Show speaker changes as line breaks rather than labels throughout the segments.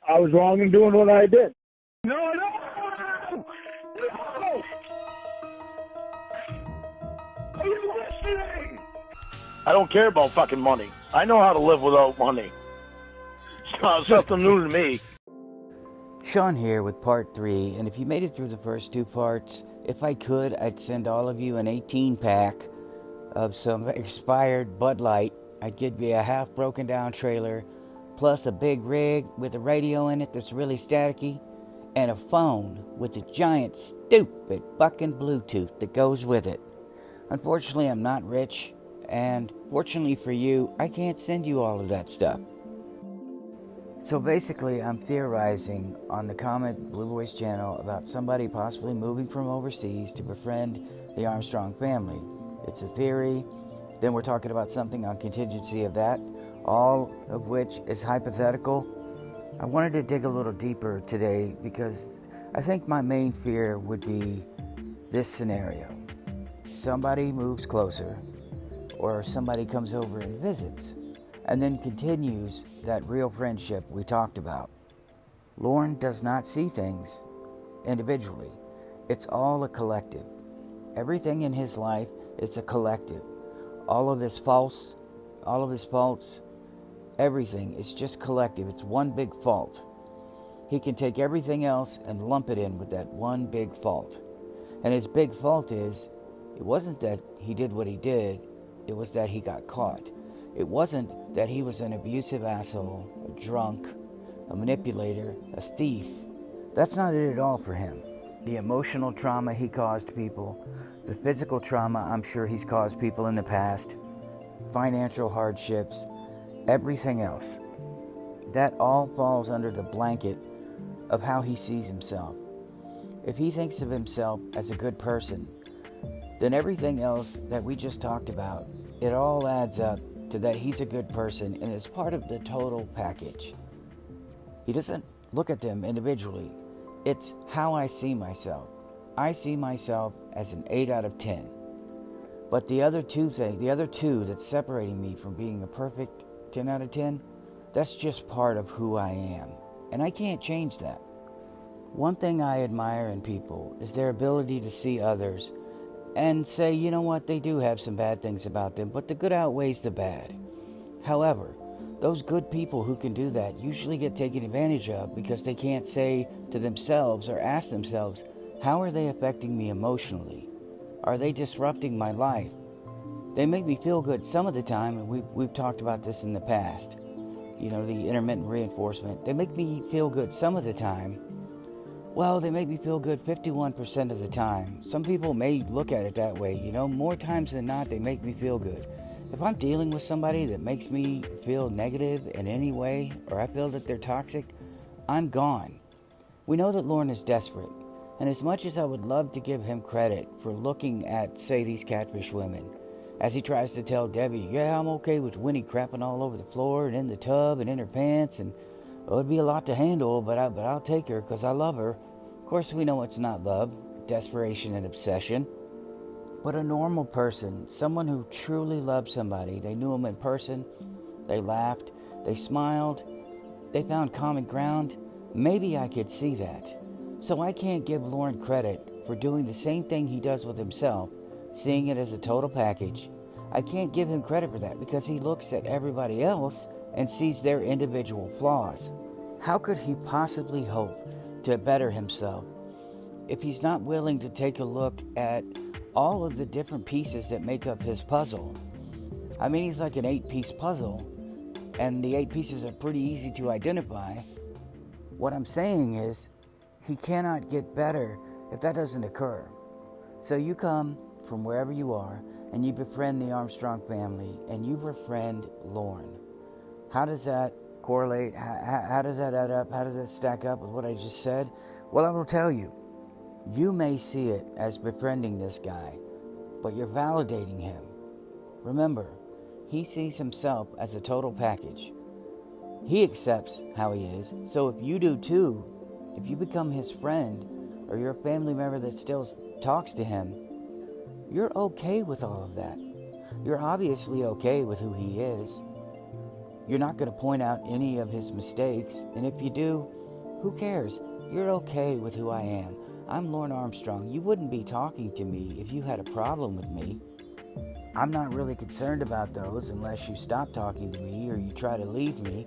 I was wrong in doing what I did. No! Are you listening? I don't care about fucking money. I know how to live without money. It's not something new to me.
Sean here with part 3, and if you made it through the first 2 parts, if I could, I'd send all of you an 18-pack of some expired Bud Light. I'd give you a half broken down trailer, plus a big rig with a radio in it that's really staticky, and a phone with a giant stupid fucking Bluetooth that goes with it. Unfortunately, I'm not rich, and fortunately for you, I can't send you all of that stuff. So basically, I'm theorizing on the Comment Blue Voice channel about somebody possibly moving from overseas to befriend the Armstrong family. It's a theory. Then we're talking about something on contingency of that, all of which is hypothetical. I wanted to dig a little deeper today because I think my main fear would be this scenario. Somebody moves closer, or somebody comes over and visits, and then continues that real friendship we talked about. Lorne does not see things individually. It's all a collective. Everything in his life is a collective. All of his faults, everything is just collective. It's one big fault. He can take everything else and lump it in with that one big fault. And his big fault is, it wasn't that he did what he did, it was that he got caught. It wasn't that he was an abusive asshole, a drunk, a manipulator, a thief. That's not it at all for him. The emotional trauma he caused people, the physical trauma I'm sure he's caused people in the past, financial hardships, everything else. That all falls under the blanket of how he sees himself. If he thinks of himself as a good person, then everything else that we just talked about, it all adds up to that he's a good person and is part of the total package. He doesn't look at them individually. It's how I see myself. I see myself as an 8 out of 10. But the other two that's separating me from being a perfect 10 out of 10, that's just part of who I am. And I can't change that. One thing I admire in people is their ability to see others and say, you know what, they do have some bad things about them, but the good outweighs the bad. However, those good people who can do that usually get taken advantage of because they can't say to themselves or ask themselves, how are they affecting me emotionally? Are they disrupting my life? They make me feel good some of the time, and we've talked about this in the past. You know, the intermittent reinforcement. They make me feel good some of the time. Well, they make me feel good 51% of the time. Some people may look at it that way, you know. More times than not, they make me feel good. If I'm dealing with somebody that makes me feel negative in any way, or I feel that they're toxic, I'm gone. We know that Lorne is desperate. And as much as I would love to give him credit for looking at, say, these catfish women, as he tries to tell Debbie, yeah, I'm okay with Winnie crapping all over the floor and in the tub and in her pants, and it would be a lot to handle, but I'll take her because I love her. Of course, we know it's not love, desperation and obsession. But a normal person, someone who truly loved somebody, they knew him in person, they laughed, they smiled, they found common ground, maybe I could see that. So I can't give Lorne credit for doing the same thing he does with himself, seeing it as a total package. I can't give him credit for that because he looks at everybody else and sees their individual flaws. How could he possibly hope to better himself if he's not willing to take a look at all of the different pieces that make up his puzzle? I mean, he's like an 8-piece puzzle, and the 8 pieces are pretty easy to identify. What I'm saying is, he cannot get better if that doesn't occur. So you come from wherever you are, and you befriend the Armstrong family, and you befriend Lorne. How does that correlate? How does that add up? How does that stack up with what I just said? Well, I will tell you. You may see it as befriending this guy, but you're validating him. Remember, he sees himself as a total package. He accepts how he is, so if you do too, if you become his friend, or you're a family member that still talks to him, you're okay with all of that. You're obviously okay with who he is. You're not going to point out any of his mistakes, and if you do, who cares? You're okay with who I am. I'm Lorne Armstrong. You wouldn't be talking to me if you had a problem with me. I'm not really concerned about those unless you stop talking to me or you try to leave me,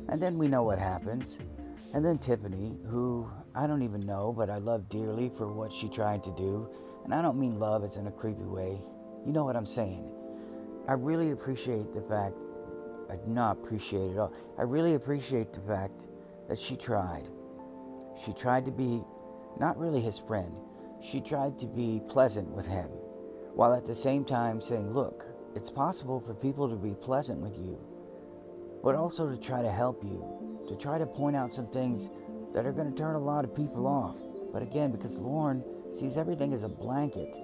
and then we know what happens. And then Tiffany, who I don't even know, but I love dearly for what she tried to do, and I don't mean love as in a creepy way. You know what I'm saying. I really appreciate the fact, I do not appreciate it at all. I really appreciate the fact that she tried. She tried to be not really his friend. She tried to be pleasant with him, while at the same time saying, look, it's possible for people to be pleasant with you, but also to try to help you, to try to point out some things that are going to turn a lot of people off. But again, because Lorne sees everything as a blanket,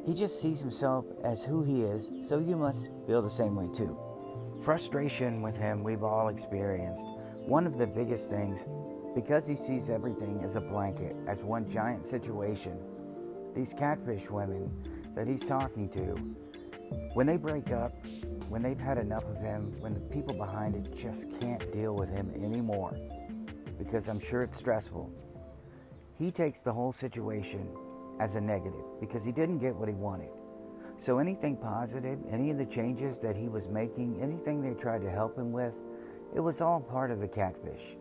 he just sees himself as who he is, so you must feel the same way too. Frustration with him we've all experienced. One of the biggest things, because he sees everything as a blanket, as one giant situation, these catfish women that he's talking to, when they break up, when they've had enough of him, when the people behind it just can't deal with him anymore, because I'm sure it's stressful, he takes the whole situation as a negative because he didn't get what he wanted. So anything positive, any of the changes that he was making, anything they tried to help him with, it was all part of the catfish.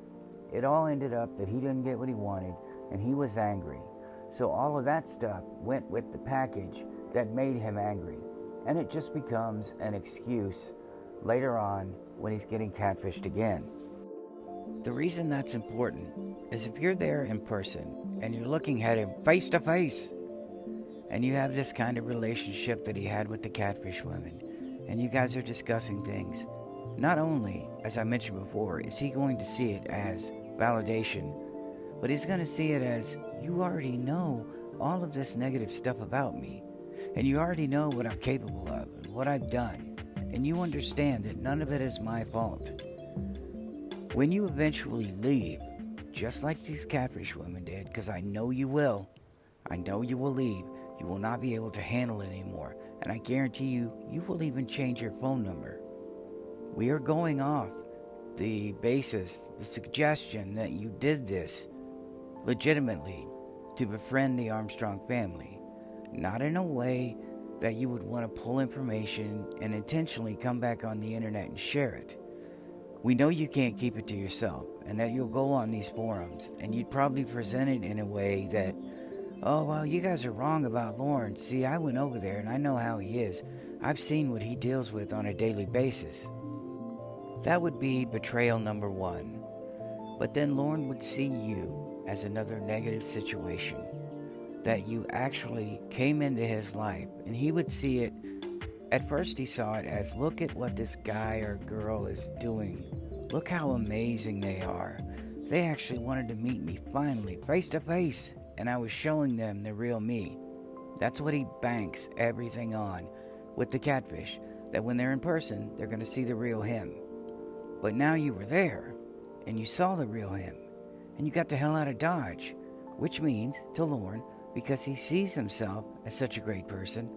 It all ended up that he didn't get what he wanted and he was angry. So all of that stuff went with the package that made him angry. And it just becomes an excuse later on when he's getting catfished again. The reason that's important is if you're there in person and you're looking at him face to face, and you have this kind of relationship that he had with the catfish women, and you guys are discussing things, not only, as I mentioned before, is he going to see it as validation, but he's going to see it as, you already know all of this negative stuff about me, and you already know what I'm capable of and what I've done, and you understand that none of it is my fault. When you eventually leave, just like these catfish women did, because I know you will leave, you will not be able to handle it anymore, and I guarantee you, you will even change your phone number. We are going off the basis, the suggestion that you did this legitimately to befriend the Armstrong family, not in a way that you would want to pull information and intentionally come back on the internet and share it. We know you can't keep it to yourself, and that you'll go on these forums, and you'd probably present it in a way that, oh, well, you guys are wrong about Lorne. See, I went over there and I know how he is. I've seen what he deals with on a daily basis. That would be betrayal number one. But then Lorne would see you as another negative situation, that you actually came into his life, and he would see it. At first he saw it as, look at what this guy or girl is doing. Look how amazing they are. They actually wanted to meet me finally, face to face, and I was showing them the real me. That's what he banks everything on with the catfish, that when they're in person, they're going to see the real him. But now you were there, and you saw the real him, and you got the hell out of Dodge, which means to Lorne, because he sees himself as such a great person,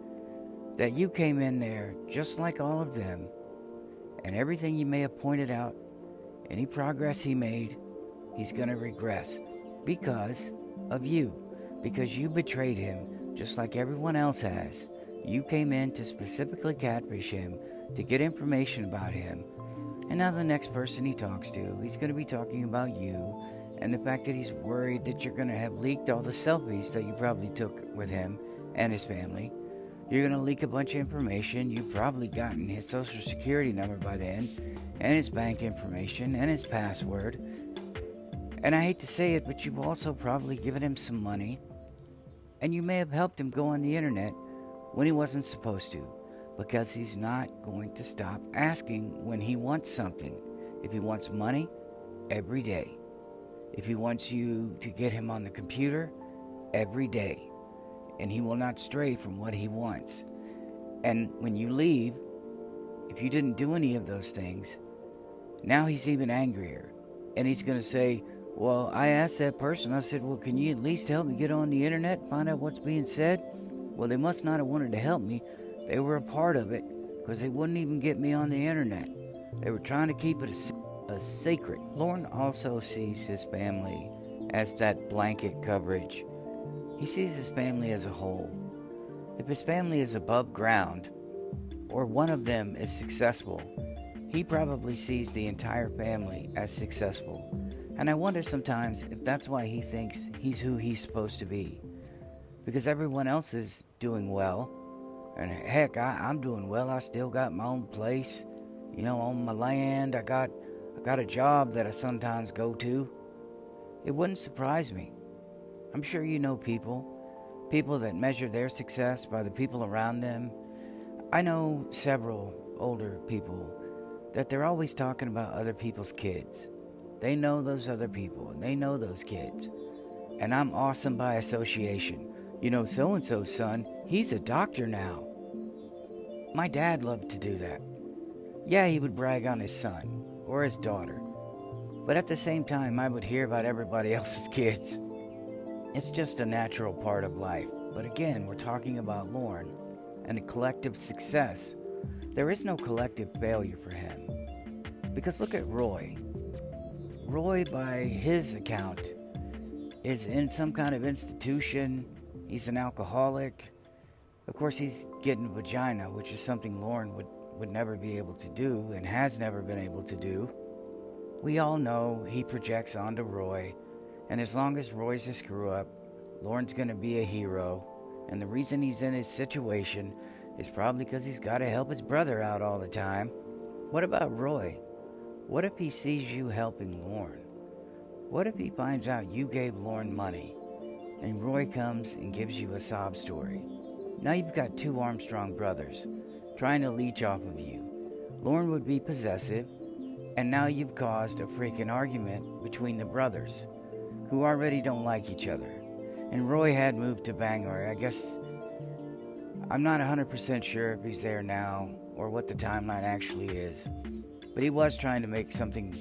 that you came in there just like all of them, and everything you may have pointed out, any progress he made, he's going to regress because of you, because you betrayed him just like everyone else has. You came in to specifically catfish him, to get information about him, and now the next person he talks to, he's going to be talking about you, and the fact that he's worried that you're going to have leaked all the selfies that you probably took with him and his family. You're going to leak a bunch of information. You've probably gotten his social security number by then, and his bank information, and his password. And I hate to say it, but you've also probably given him some money, and you may have helped him go on the internet when he wasn't supposed to, because he's not going to stop asking when he wants something. If he wants money, every day. If he wants you to get him on the computer, every day. And he will not stray from what he wants. And when you leave, if you didn't do any of those things, now he's even angrier. And he's going to say, well, I asked that person, I said, well, can you at least help me get on the internet and find out what's being said? Well, they must not have wanted to help me. They were a part of it, because they wouldn't even get me on the internet. They were trying to keep it a secret. Lorne also sees his family as that blanket coverage. He sees his family as a whole. If his family is above ground, or one of them is successful, he probably sees the entire family as successful. And I wonder sometimes if that's why he thinks he's who he's supposed to be. Because everyone else is doing well. And heck, I'm doing well. I still got my own place, on my land. I got a job that I sometimes go to. It wouldn't surprise me. I'm sure you know people that measure their success by the people around them. I know several older people that they're always talking about other people's kids. They know those other people, and they know those kids. And I'm awesome by association. So-and-so's son, he's a doctor now. My dad loved to do that. Yeah, he would brag on his son, or his daughter. But at the same time, I would hear about everybody else's kids. It's just a natural part of life. But again, we're talking about Lorne and a collective success. There is no collective failure for him. Because look at Roy. Roy, by his account, is in some kind of institution. He's an alcoholic. Of course, he's getting vagina, which is something Lorne would never be able to do and has never been able to do. We all know he projects onto Roy, and as long as Roy's a screw-up, Lorne's going to be a hero. And the reason he's in his situation is probably because he's got to help his brother out all the time. What about Roy? What if he sees you helping Lorne? What if he finds out you gave Lorne money, and Roy comes and gives you a sob story? Now you've got two Armstrong brothers trying to leech off of you. Lorne would be possessive, and now you've caused a freaking argument between the brothers, who already don't like each other. And Roy had moved to Bangor. I guess I'm not 100% sure if he's there now or what the timeline actually is. But he was trying to make something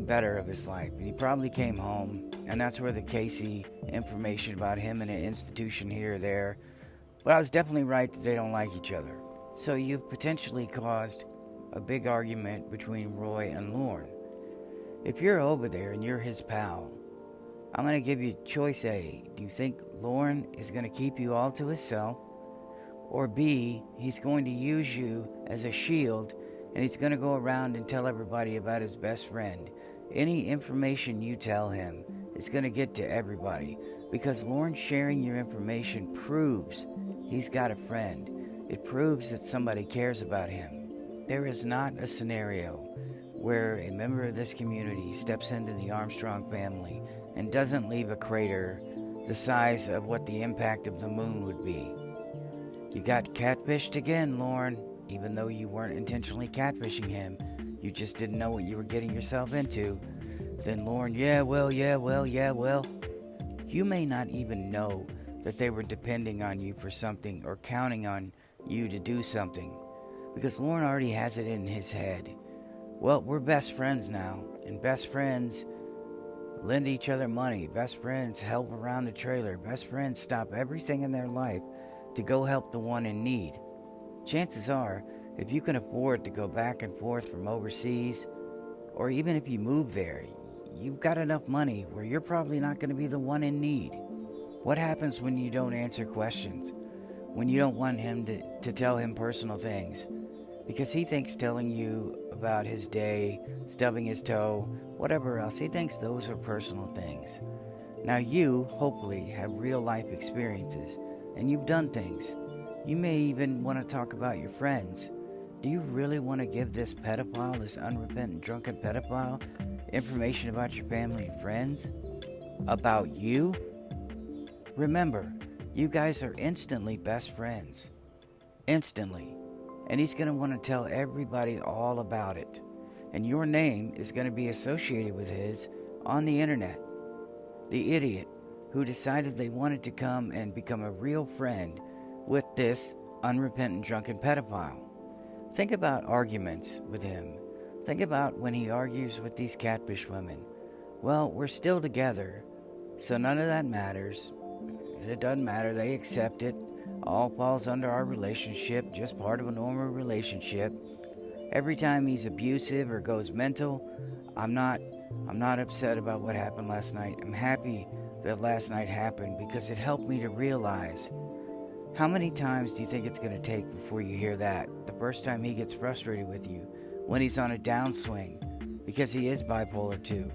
better of his life. And he probably came home, and that's where the Casey information about him in an institution here or there. But I was definitely right that they don't like each other. So you've potentially caused a big argument between Roy and Lorne. If you're over there and you're his pal, I'm going to give you choice A. Do you think Lorne is going to keep you all to himself? Or B, he's going to use you as a shield, and he's going to go around and tell everybody about his best friend. Any information you tell him is going to get to everybody, because Lorne sharing your information proves he's got a friend. It proves that somebody cares about him. There is not a scenario where a member of this community steps into the Armstrong family and doesn't leave a crater the size of what the impact of the moon would be. You got catfished again, Lorne. Even though you weren't intentionally catfishing him, you just didn't know what you were getting yourself into. Then Lorne, yeah, well. You may not even know that they were depending on you for something or counting on you to do something, because Lorne already has it in his head. Well, we're best friends now, and best friends lend each other money. Best friends help around the trailer. Best friends stop everything in their life to go help the one in need. Chances are, if you can afford to go back and forth from overseas, or even if you move there, you've got enough money where you're probably not going to be the one in need. What happens when you don't answer questions? When you don't want him to tell him personal things? Because he thinks telling you about his day, stubbing his toe, whatever else, he thinks those are personal things. Now you, hopefully, have real life experiences, and you've done things. You may even want to talk about your friends. Do you really want to give this pedophile, this unrepentant, drunken pedophile, information about your family and friends? About you? Remember, you guys are instantly best friends. Instantly. And he's going to want to tell everybody all about it. And your name is going to be associated with his on the internet. The idiot who decided they wanted to come and become a real friend with this unrepentant drunken pedophile. Think about arguments with him. Think about when he argues with these catfish women. Well, we're still together, so none of that matters. It doesn't matter, they accept it. All falls under our relationship, just part of a normal relationship. Every time he's abusive or goes mental, I'm not upset about what happened last night. I'm happy that last night happened because it helped me to realize. How many times do you think it's going to take before you hear that? The first time he gets frustrated with you, when he's on a downswing, because he is bipolar too,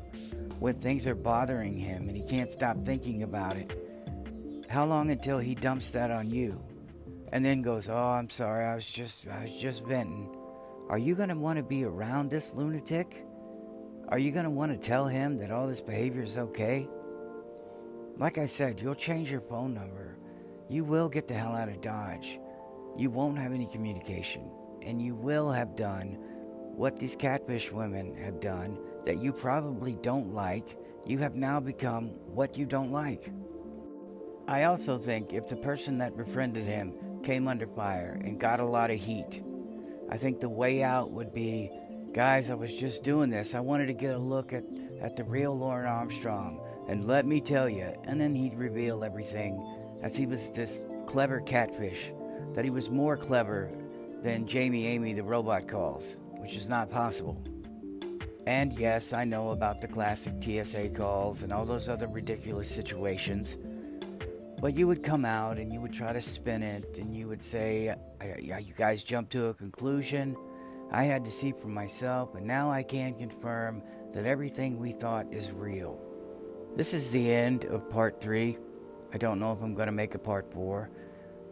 when things are bothering him and he can't stop thinking about it. How long until he dumps that on you and then goes, "Oh, I'm sorry, I was just venting." Are you going to want to be around this lunatic? Are you going to want to tell him that all this behavior is okay? Like I said, you'll change your phone number. You will get the hell out of Dodge. You won't have any communication. And you will have done what these catfish women have done that you probably don't like. You have now become what you don't like. I also think if the person that befriended him came under fire and got a lot of heat, I think the way out would be, "Guys, I was just doing this. I wanted to get a look at the real Lorne Armstrong. And let me tell you," and then he'd reveal everything as he was this clever catfish, that he was more clever than Jamie Amy the robot calls, which is not possible. And yes, I know about the classic TSA calls and all those other ridiculous situations. But you would come out and you would try to spin it and you would say, "You guys jumped to a conclusion. I had to see for myself, and now I can confirm that everything we thought is real." This is the end of part 3. I don't know if I'm going to make a part 4,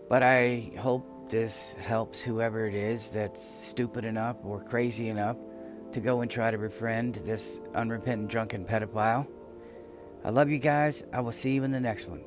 but I hope this helps whoever it is that's stupid enough or crazy enough to go and try to befriend this unrepentant drunken pedophile. I love you guys. I will see you in the next one.